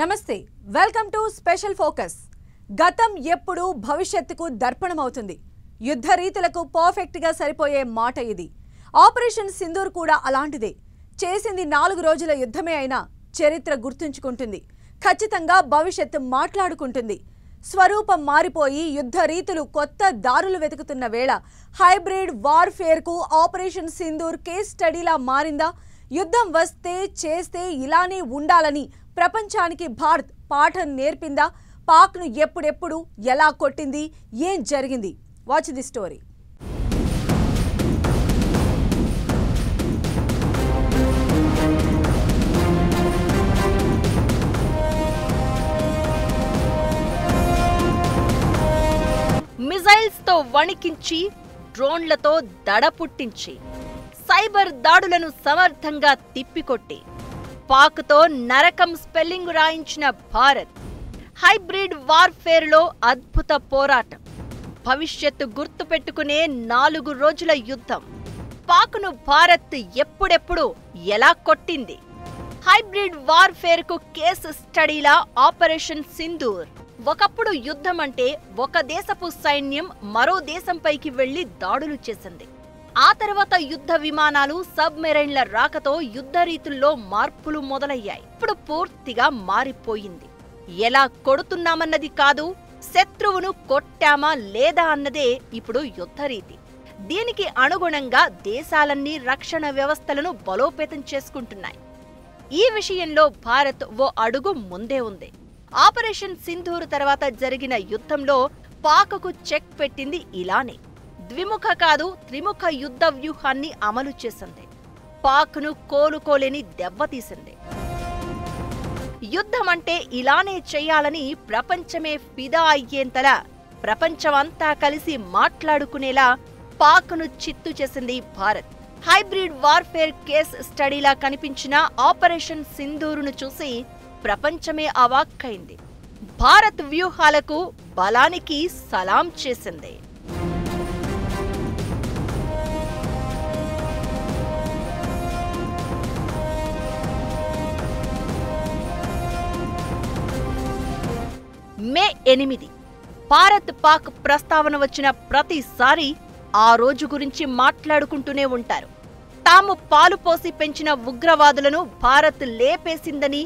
నమస్తే welcome to special focus. గతం ఎప్పుడు భవిష్యత్తుకు దర్పణమవుతుంది. యుద్ధ రీతులకు పర్ఫెక్ట్ గా సరిపోయే మాట ఇది. ఆపరేషన్ సింధూర్ కూడా అలాంటిదే. చేసింది 4 రోజుల యుద్ధమే అయినా చరిత్ర గుర్తుంచుకుంటుంది. ఖచ్చితంగా భవిష్యత్తు మాట్లాడుకుంటుంది. స్వరూపం మారిపోయి యుద్ధ రీతులు కొత్త దారులు వెతుకుతున్న వేళ హైబ్రిడ్ వార్ఫేర్ కు ఆపరేషన్ సింధూర్ కేస్ స్టడీలా మారిందా? యుద్ధం వస్తే చేస్తే ఇలానే ఉండాలని ప్రపంచానికి భారత్ పాఠం నేర్పిందా? పాక్ను ఎప్పుడెప్పుడు ఎలా కొట్టింది? ఏం జరిగింది? Watch the story. మిజైల్స్ తో వణికించి, డ్రోన్లతో దడ పుట్టించి, సైబర్ దాడులను సమర్థంగా తిప్పికొట్టి, పాక్తో నరకం స్పెల్లింగ్ రాయించిన భారత్. హైబ్రిడ్ వార్ఫేర్లో అద్భుత పోరాటం. భవిష్యత్తు గుర్తుపెట్టుకునే 4 రోజుల యుద్ధం. పాక్ను భారత్ ఎప్పుడెప్పుడు ఎలా కొట్టింది? హైబ్రిడ్ వార్ఫేర్కు కేస్ స్టడీలా ఆపరేషన్ సింధూర్. ఒకప్పుడు యుద్ధం అంటే ఒక దేశపు సైన్యం మరో దేశంపైకి వెళ్లి దాడులు చేసింది. ఆ తర్వాత యుద్ధ విమానాలు, సబ్మెరైన్ల రాకతో యుద్ధ రీతుల్లో మార్పులు మొదలయ్యాయి. ఇప్పుడు పూర్తిగా మారిపోయింది. ఎలా కొడుతున్నామన్నది కాదు, శత్రువును కొట్టామా లేదా అన్నదే ఇప్పుడు యుద్ధ రీతి. దీనికి అనుగుణంగా దేశాలన్నీ రక్షణ వ్యవస్థలను బలోపేతం చేసుకుంటున్నాయి. ఈ విషయంలో భారత్ ఓ అడుగు ముందే ఉంది. ఆపరేషన్ సింధూర్ తర్వాత జరిగిన యుద్ధంలో పాక్కు చెక్ పెట్టింది ఇలానే. ద్విముఖ కాదు, త్రిముఖ యుద్ధ వ్యూహాన్ని అమలు చేసింది. పాక్ను కోలుకోలేని దెబ్బతీసింది. యుద్ధమంటే ఇలానే చేయాలని ప్రపంచమే ఫిదా అయ్యేంతలా, ప్రపంచమంతా కలిసి మాట్లాడుకునేలా పాక్ను చిత్తు చేసింది భారత్. హైబ్రిడ్ వార్ఫేర్ కేస్ స్టడీలా కనిపించిన ఆపరేషన్ సింధూరును చూసి ప్రపంచమే అవాక్కైంది. భారత్ వ్యూహాలకు, బలానికి సలాం చేసింది. మే 8 భారత్ పాక్ ప్రస్తావన వచ్చిన ప్రతిసారి ఆ రోజు గురించి మాట్లాడుకుంటూనే ఉంటారు. తాము పాలు పోసి పెంచిన ఉగ్రవాదులను భారత్ లేపేసిందని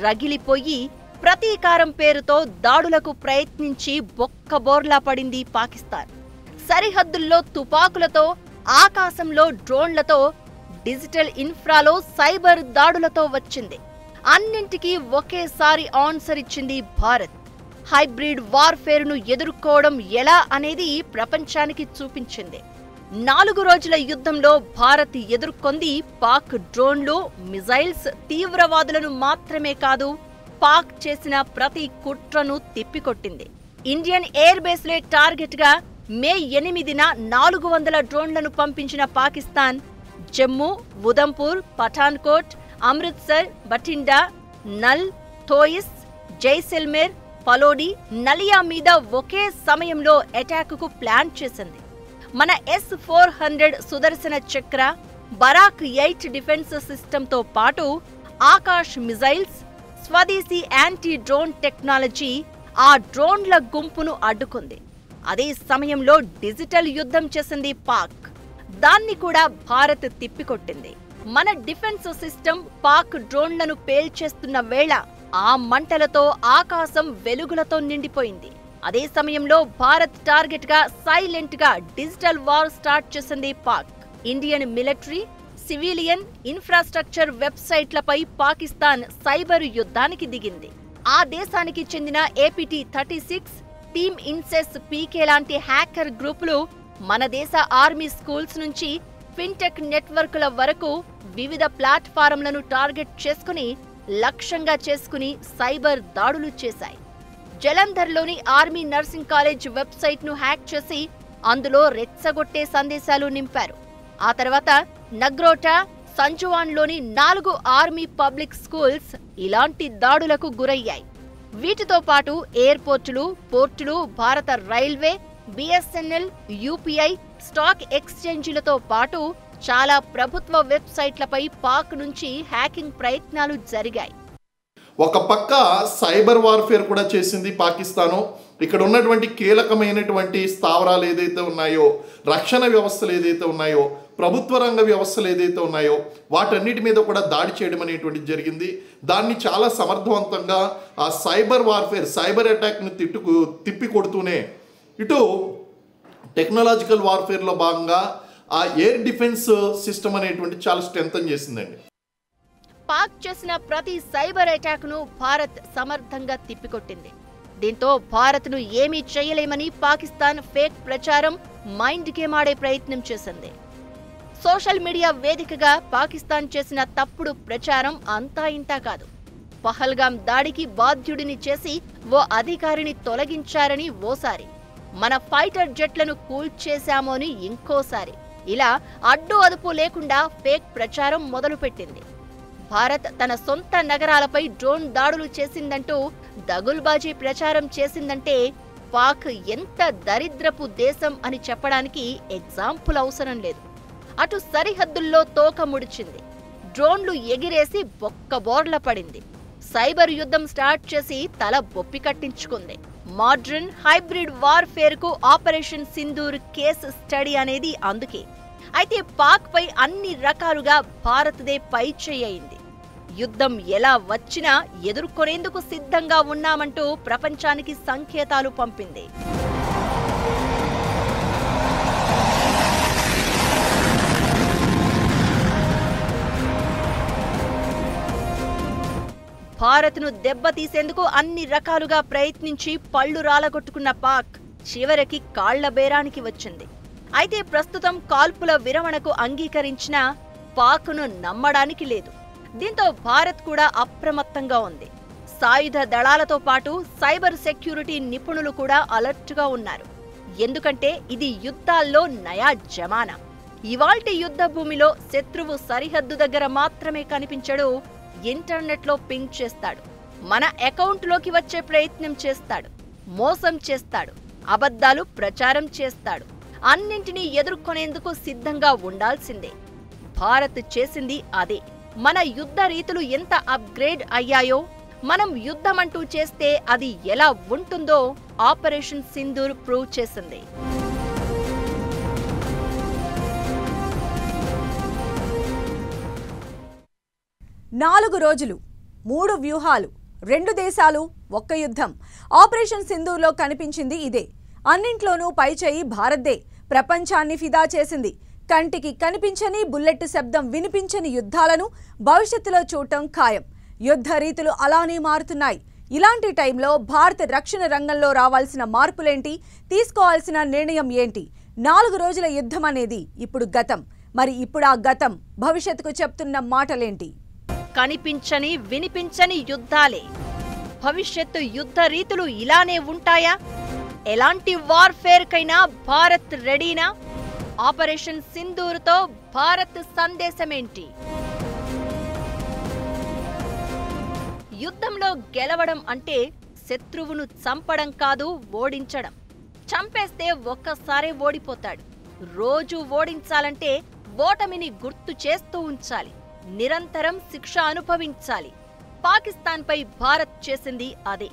రగిలిపోయి ప్రతీకారం పేరుతో దాడులకు ప్రయత్నించి బొక్కబోర్లా పడింది పాకిస్తాన్. సరిహద్దుల్లో తుపాకులతో, ఆకాశంలో డ్రోన్లతో, డిజిటల్ ఇన్ఫ్రాలో సైబర్ దాడులతో వచ్చింది. అన్నింటికీ ఒకేసారి ఆన్సర్ ఇచ్చింది భారత్. హైబ్రిడ్ వార్ఫేర్ను ఎదుర్కోవడం ఎలా అనేది ప్రపంచానికి చూపించింది. 4 రోజుల యుద్ధంలో భారత్ ఎదుర్కొంది పాక్ డ్రోన్లు, మిజైల్స్, తీవ్రవాదులను మాత్రమే కాదు, పాక్ చేసిన ప్రతి కుట్రను తిప్పికొట్టింది. ఇండియన్ ఎయిర్ బేస్లే టార్గెట్గా మే 8న 400 డ్రోన్లను పంపించిన పాకిస్తాన్ జమ్మూ, ఉదంపూర్, పఠాన్కోట్, అమృత్సర్, బఠిండా, నల్, థోయిస్, జైసల్మేర్, పలోడి, నలియా మీద ఒకే సమయంలో అటాక్కు ప్లాన్ చేసింది. మన S-400 సుదర్శన చక్ర, బరాక్ 8 డిఫెన్స్ సిస్టంతో పాటు ఆకాశ్ మిజైల్స్, స్వదేశీ యాంటీ డ్రోన్ టెక్నాలజీ ఆ డ్రోన్ల గుంపును అడ్డుకుంది. అదే సమయంలో డిజిటల్ యుద్ధం చేసింది పాక్. దాన్ని కూడా భారత్ తిప్పికొట్టింది. మన డిఫెన్స్ సిస్టం పాక్ డ్రోన్లను పేల్చేస్తున్న వేళ ఆ మంటలతో ఆకాశం వెలుగులతో నిండిపోయింది. అదే సమయంలో భారత్ టార్గెట్ గా సైలెంట్ గా డిజిటల్ వార్ స్టార్ట్ చేసింది Pak. Indian military, civilian, infrastructure వెబ్సైట్లపై పాకిస్తాన్ సైబర్ యుద్ధానికి దిగింది. ఆ దేశానికి చెందిన APT-36, టీమ్ ఇన్సెస్, పీకే లాంటి హ్యాకర్ గ్రూపులు మన దేశ ఆర్మీ స్కూల్స్ నుంచి ఫిన్టెక్ నెట్వర్క్ల వరకు వివిధ ప్లాట్ఫారంలను టార్గెట్ చేసుకుని, లక్ష్యంగా చేసుకుని సైబర్ దాడులు చేశాయి. జలంధర్లోని ఆర్మీ నర్సింగ్ కాలేజ్ వెబ్సైట్ను హ్యాక్ చేసి అందులో రెచ్చగొట్టే సందేశాలు నింపారు. ఆ తర్వాత నగ్రోటా, సంజువాన్లోని 4 ఆర్మీ పబ్లిక్ స్కూల్స్ ఇలాంటి దాడులకు గురయ్యాయి. వీటితో పాటు ఎయిర్పోర్టులు, పోర్టులు, భారత రైల్వే, BSNL, UPI, స్టాక్ ఎక్స్చేంజీలతో పాటు చాలా ప్రభుత్వ వెబ్సైట్లపై పాక్ నుంచి హ్యాకింగ్ ప్రయత్నాలు జరిగాయి. ఒక పక్క సైబర్ వార్ఫేర్ కూడా చేసింది పాకిస్తాను. ఇక్కడ ఉన్నటువంటి కీలకమైనటువంటి స్థావరాలు ఏదైతే ఉన్నాయో, రక్షణ వ్యవస్థలు ఏదైతే ఉన్నాయో, ప్రభుత్వ రంగ వ్యవస్థలు ఏదైతే ఉన్నాయో వాటన్నిటి మీద కూడా దాడి చేయడం అనేటువంటిది జరిగింది. దాన్ని చాలా సమర్థవంతంగా ఆ సైబర్ వార్ఫేర్, సైబర్ అటాక్ని తిప్పి కొడుతూనే ఇటు టెక్నాలజికల్ వార్ఫేర్లో భాగంగా ఆ ఎయిర్ డిఫెన్స్ సిస్టమ్ అనేటువంటి చాలా స్ట్రెంథన్ చేసిందండి. పాక్ చేసిన ప్రతి సైబర్ అటాక్ను భారత్ సమర్థంగా తిప్పికొట్టింది. దీంతో భారత్ను ఏమీ చేయలేమని పాకిస్తాన్ ఫేక్ ప్రచారం, మైండ్ గేమ్ ఆడే ప్రయత్నం చేసింది. సోషల్ మీడియా వేదికగా పాకిస్తాన్ చేసిన తప్పుడు ప్రచారం అంతా ఇంతా కాదు. పహల్గాం దాడికి బాధ్యుడిని చేసి ఓ అధికారిని తొలగించారని ఓసారి, మన ఫైటర్ జెట్లను కూల్చేశామో అని ఇంకోసారి, ఇలా అడ్డు అదుపు లేకుండా ఫేక్ ప్రచారం మొదలుపెట్టింది. భారత్ తన సొంత నగరాలపై డ్రోన్ దాడులు చేసిందంటూ దగుల్బాజీ ప్రచారం చేసిందంటే పాక్ ఎంత దరిద్రపు దేశం అని చెప్పడానికి ఎగ్జాంపుల్ అవసరం లేదు. అటు సరిహద్దుల్లో తోక ముడిచింది, డ్రోన్లు ఎగిరేసి బొక్కబోర్ల పడింది, సైబర్ యుద్ధం స్టార్ట్ చేసి తల బొప్పి కట్టించుకుంది. మోడ్రన్ హైబ్రిడ్ వార్ఫేర్ కు ఆపరేషన్ సింధూర్ కేస్ స్టడీ అనేది అందుకే. అయితే పాక్ పై అన్ని రకాలుగా భారత్దే పై చేయింది. యుద్ధం ఎలా వచ్చినా ఎదుర్కొనేందుకు సిద్ధంగా ఉన్నామంటూ ప్రపంచానికి సంకేతాలు పంపింది. భారత్ను దెబ్బతీసేందుకు అన్ని రకాలుగా ప్రయత్నించి పళ్లు రాలగొట్టుకున్న పాక్ చివరికి కాళ్ల బేరానికి వచ్చింది. అయితే ప్రస్తుతం కాల్పుల విరమణకు అంగీకరించిన పాక్ను నమ్మడానికి లేదు. దీంతో భారత్ కూడా అప్రమత్తంగా ఉంది. సాయుధ దళాలతో పాటు సైబర్ సెక్యూరిటీ నిపుణులు కూడా అలర్ట్గా ఉన్నారు. ఎందుకంటే ఇది యుద్ధాల్లో నయా జమానా. ఇవాల్టి యుద్ధ భూమిలో శత్రువు సరిహద్దు దగ్గర మాత్రమే కనిపించడు, ఇంటర్నెట్లో పింగ్ చేస్తాడు, మన అకౌంట్లోకి వచ్చే ప్రయత్నం చేస్తాడు, మోసం చేస్తాడు, అబద్ధాలు ప్రచారం చేస్తాడు. అన్నింటినీ ఎదుర్కొనేందుకు సిద్ధంగా ఉండాల్సిందే. భారత్ చేసింది అదే. మన యుద్ధ రీతులు ఎంత అప్గ్రేడ్ అయ్యాయో, మనం యుద్ధమంటూ చేస్తే అది ఎలా ఉంటుందో ఆపరేషన్ సింధూర్ ప్రూవ్ చేసింది. నాలుగు రోజులు, 3 వ్యూహాలు, 2 దేశాలు, ఒక్క యుద్ధం. ఆపరేషన్ సింధూర్లో కనిపించింది ఇదే. అన్నింట్లోనూ పైచేయి భారత్దే. ప్రపంచాన్ని ఫిదా చేసింది. కంటికి కనిపించని, బుల్లెట్ శబ్దం వినిపించని యుద్ధాలను భవిష్యత్తులో చూడటం ఖాయం. యుద్ధ రీతులు అలానే మారుతున్నాయి. ఇలాంటి టైంలో భారత రక్షణ రంగంలో రావాల్సిన మార్పులేంటి, తీసుకోవాల్సిన నిర్ణయం ఏంటి? 4 రోజుల యుద్ధం అనేది ఇప్పుడు గతం. మరి ఇప్పుడు ఆ గతం భవిష్యత్తుకు చెప్తున్న మాటలేంటి? కనిపించని, వినిపించని యుద్ధాలే. భవిష్యత్తు యుద్ధ రీతులు ఇలానే ఉంటాయా? ఎలాంటి వార్ఫేర్ కైనా భారత్ రెడీనా? ఆపరేషన్ సింధూర్తో భారత్ సందేశమేంటి? యుద్ధంలో గెలవడం అంటే శత్రువును చంపడం కాదు, ఓడించడం. చంపేస్తే ఒక్కసారే ఓడిపోతాడు. రోజు ఓడించాలంటే ఓటమిని గుర్తు చేస్తూ ఉంచాలి, నిరంతరం శిక్ష అనుభవించాలి. పాకిస్తాన్పై భారత్ చేసింది అదే.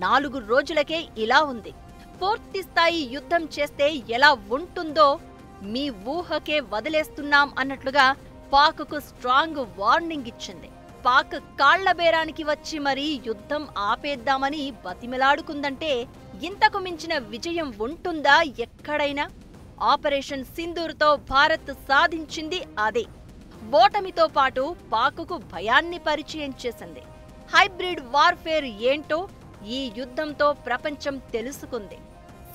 4 రోజులకే ఇలా ఉంది. పూర్తి స్థాయి యుద్ధం చేస్తే ఎలా ఉంటుందో మీ ఊహకే వదిలేస్తున్నాం అన్నట్లుగా పాక్కు స్ట్రాంగ్ వార్నింగ్ ఇచ్చింది. పాక్ కాళ్ల బేరానికి వచ్చి మరీ యుద్ధం ఆపేద్దామని బతిమిలాడుకుందంటే ఇంతకు మించిన విజయం ఉంటుందా ఎక్కడైనా? ఆపరేషన్ సింధూర్తో భారత్ సాధించింది అదే. ఓటమితో పాటు పాక్కు భయాన్ని పరిచయం చేసింది. హైబ్రిడ్ వార్ఫేర్ ఏంటో ఈ యుద్ధంతో ప్రపంచం తెలుసుకుంది.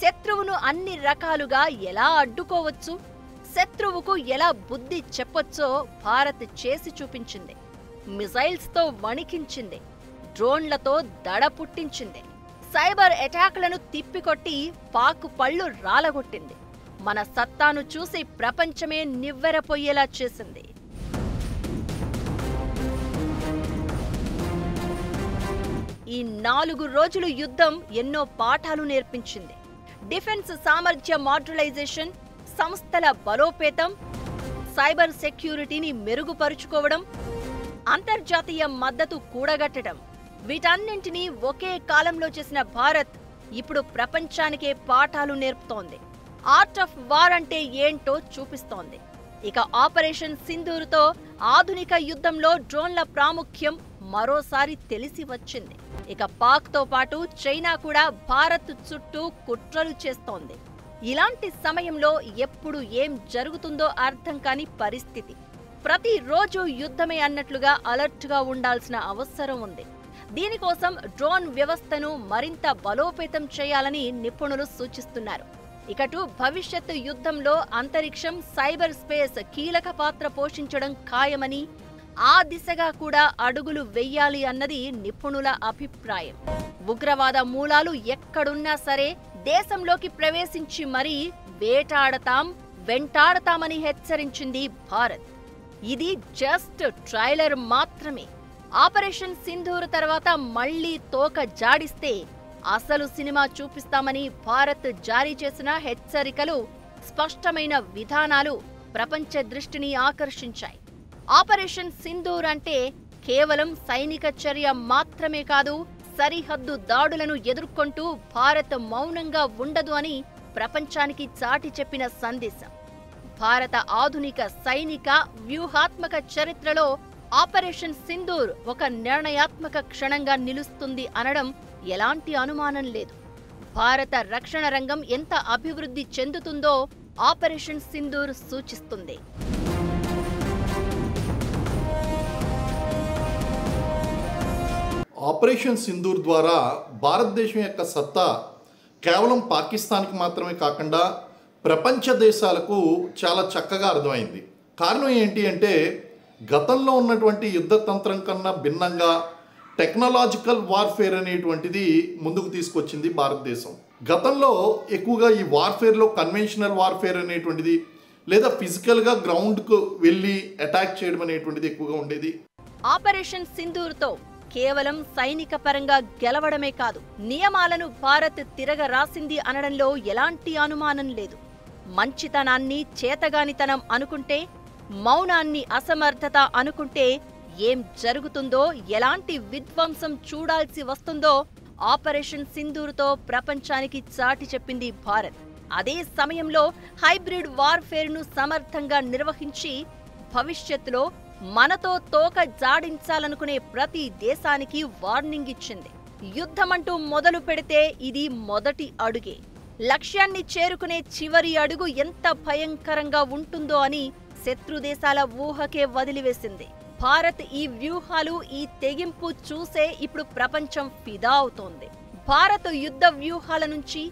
శత్రువును అన్ని రకాలుగా ఎలా అడ్డుకోవచ్చు, శత్రువుకు ఎలా బుద్ధి చెప్పొచ్చో భారత్ చేసి చూపించింది. మిసైల్స్తో వణికించింది, డ్రోన్లతో దడ పుట్టించింది, సైబర్ అటాక్లను తిప్పికొట్టి పాక్ పళ్ళు రాలగొట్టింది. మన సత్తాను చూసి ప్రపంచమే నివ్వెరపోయేలా చేసింది. ఈ 4 రోజుల యుద్ధం ఎన్నో పాఠాలు నేర్పించింది. డిఫెన్స్ సామర్థ్య మాడ్యులైజేషన్, సంస్థల బలోపేతం, సైబర్ సెక్యూరిటీని మెరుగుపరుచుకోవడం, అంతర్జాతీయ మద్దతు కూడగట్టడం, వీటన్నింటినీ ఒకే కాలంలో చేసిన భారత్ ఇప్పుడు ప్రపంచానికే పాఠాలు నేర్పుతోంది. ఆర్ట్ ఆఫ్ వార్ అంటే ఏంటో చూపిస్తోంది. ఇక ఆపరేషన్ సింధూర్తో ఆధునిక యుద్ధంలో డ్రోన్ల ప్రాముఖ్యం మరోసారి తెలిసి వచ్చింది. ఇక పాక్తో పాటు చైనా కూడా భారత్ చుట్టూ కుట్రలు చేస్తోంది. ఇలాంటి సమయంలో ఎప్పుడు ఏం జరుగుతుందో అర్థం కాని పరిస్థితి. ప్రతిరోజు యుద్ధమే అన్నట్లుగా అలర్ట్గా ఉండాల్సిన అవసరం ఉంది. దీనికోసం డ్రోన్ వ్యవస్థను మరింత బలోపేతం చేయాలని నిపుణులు సూచిస్తున్నారు. ఇకటు భవిష్యత్తు యుద్ధంలో అంతరిక్షం, సైబర్ స్పేస్ కీలక పాత్ర పోషించడం ఖాయమని, ఆ దిశగా కూడా అడుగులు వెయ్యాలి అన్నది నిపుణుల అభిప్రాయం. ఉగ్రవాద మూలాలు ఎక్కడున్నా సరే దేశంలోకి ప్రవేశించి మరీ వెంటాడతామని హెచ్చరించింది భారత్. ఇది జస్ట్ ట్రైలర్ మాత్రమే. ఆపరేషన్ సింధూర్ తర్వాత మళ్లీ తోక జాడిస్తే అసలు సినిమా చూపిస్తామని భారత్ జారీ చేసిన హెచ్చరికలు, స్పష్టమైన విధానాలు ప్రపంచ దృష్టిని ఆకర్షించాయి. ఆపరేషన్ సింధూర్ అంటే కేవలం సైనిక చర్య మాత్రమే కాదు, సరిహద్దు దాడులను ఎదుర్కొంటూ భారత్ మౌనంగా ఉండదు అని ప్రపంచానికి చాటి చెప్పిన సందేశం. భారత ఆధునిక సైనిక వ్యూహాత్మక చరిత్రలో ఆపరేషన్ సింధూర్ ఒక నిర్ణయాత్మక క్షణంగా నిలుస్తుంది అనడం ఎలాంటి అనుమానం లేదు. భారత రక్షణ రంగం ఎంత అభివృద్ధి చెందుతుందో ఆపరేషన్ సింధూర్ సూచిస్తుంది. ఆపరేషన్ సింధూర్ ద్వారా భారతదేశం యొక్క సత్తా కేవలం పాకిస్తాన్కి మాత్రమే కాకుండా ప్రపంచ దేశాలకు చాలా చక్కగా అర్థమైంది. కారణం ఏంటి అంటే, గతంలో ఉన్నటువంటి యుద్ధ తంత్రం కన్నా భిన్నంగా టెక్నాలజికల్ వార్ఫేర్ అనేటువంటిది ముందుకు తీసుకొచ్చింది భారతదేశం. గతంలో ఎక్కువగా ఈ వార్ఫేర్లో కన్వెన్షనల్ వార్ఫేర్ అనేటువంటిది, లేదా ఫిజికల్గా గ్రౌండ్కు వెళ్ళి అటాక్ చేయడం అనేటువంటిది ఎక్కువగా ఉండేది. ఆపరేషన్ సింధూర్తో కేవలం సైనిక పరంగా గెలవడమే కాదు, నియమాలను భారత్ తిరగ రాసింది అనడంలో ఎలాంటి అనుమానం లేదు. మంచితనాన్ని చేతగానితనం అనుకుంటే, మౌనాన్ని అసమర్థత అనుకుంటే ఏం జరుగుతుందో, ఎలాంటి విధ్వంసం చూడాల్సి వస్తుందో ఆపరేషన్ సింధూర్తో ప్రపంచానికి చాటి చెప్పింది భారత్. అదే సమయంలో హైబ్రిడ్ వార్ఫేర్ను సమర్థంగా నిర్వహించి భవిష్యత్తులో మనతో తోక జాడించాలనుకునే ప్రతి దేశానికి వార్నింగ్ ఇచ్చింది. యుద్ధమంటూ మొదలు పెడితే ఇది మొదటి అడుగే. లక్ష్యాన్ని చేరుకునే చివరి అడుగు ఎంత భయంకరంగా ఉంటుందో అని శత్రుదేశాల ఊహకే వదిలివేసింది. భారత్ ఈ వ్యూహాలు, ఈ తెగింపు చూసే ఇప్పుడు ప్రపంచం ఫిదా అవుతోంది. భారత్ యుద్ధ వ్యూహాల నుంచి,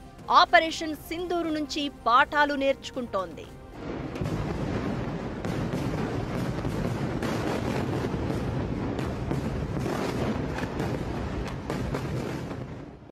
ఆపరేషన్ సింధూర్ నుంచి పాఠాలు నేర్చుకుంటోంది.